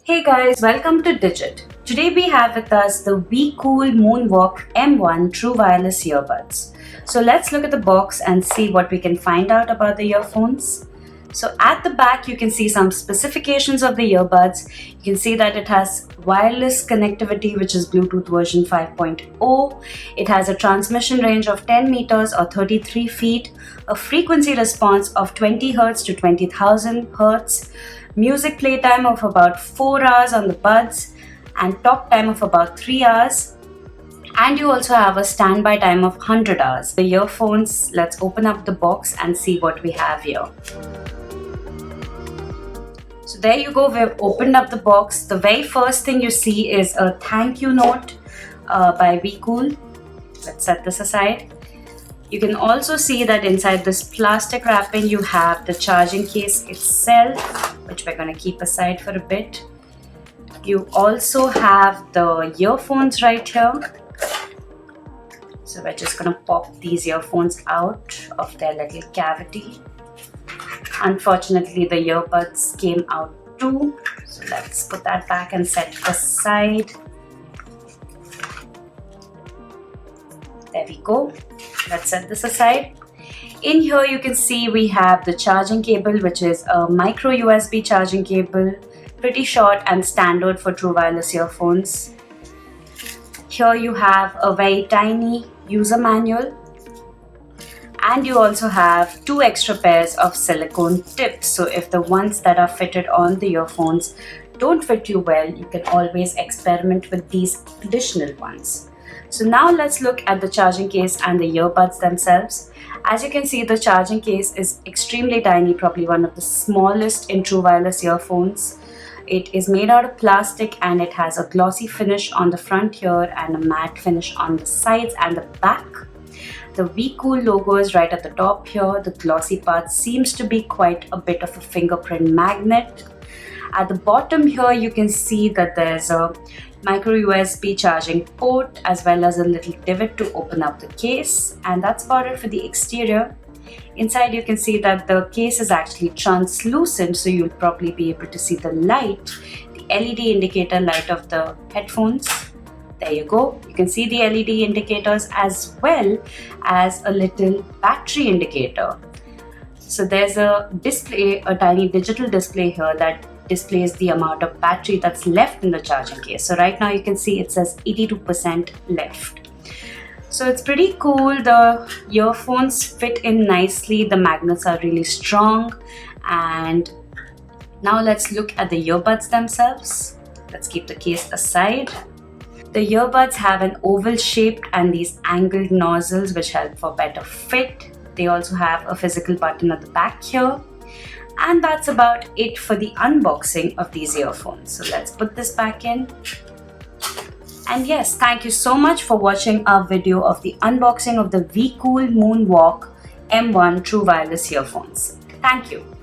Hey guys, welcome to Digit. Today we have with us the WeCool Moonwalk M1 True Wireless Earbuds. So let's look at the box and see what we can find out about the earphones. So at the back you can see some specifications of the earbuds. You can see that it has wireless connectivity, which is Bluetooth version 5.0. It has a transmission range of 10 meters or 33 feet, a frequency response of 20 Hz to 20,000 Hz, music playtime of about 4 hours on the buds, and talk time of about 3 hours. And you also have a standby time of 100 hours. The earphones, let's open up the box and see what we have here. So there you go, we've opened up the box. The very first thing you see is a thank you note by WeCool. Let's set this aside. You can also see that inside this plastic wrapping you have the charging case itself, which we're going to keep aside for a bit. You also have the earphones right here. So we're just going to pop these earphones out of their little cavity. Unfortunately, the earbuds came out too. So let's put that back and set it aside. There we go. Let's set this aside. In here you can see we have the charging cable, which is a micro USB charging cable, pretty short and standard for true wireless earphones. Here you have a very tiny user manual, and you also have 2 extra pairs of silicone tips. So if the ones that are fitted on the earphones don't fit you well, you can always experiment with these additional ones. So now let's look at the charging case and the earbuds themselves. As you can see, the charging case is extremely tiny, probably one of the smallest in true wireless earphones. It is made out of plastic and it has a glossy finish on the front here and a matte finish on the sides and the back. The WeCool logo is right at the top here. The glossy part seems to be quite a bit of a fingerprint magnet. At the bottom here you can see that there's a micro USB charging port as well as a little divot to open up the case, and that's about it for the exterior. Inside you can see that the case is actually translucent, so you'll probably be able to see the light, the LED indicator light of the headphones. There you go. You can see the LED indicators as well as a little battery indicator. So there's a display, a tiny digital display here that displays the amount of battery that's left in the charging case. So right now you can see it says 82% left. So it's pretty cool. The earphones fit in nicely. The magnets are really strong. And now let's look at the earbuds themselves. Let's keep the case aside. The earbuds have an oval shape and these angled nozzles which help for better fit. They also have a physical button at the back here. And that's about it for the unboxing of these earphones. So let's put this back in. And yes, thank you so much for watching our video of the unboxing of the WeCool Moonwalk M1 True Wireless Earphones. Thank you.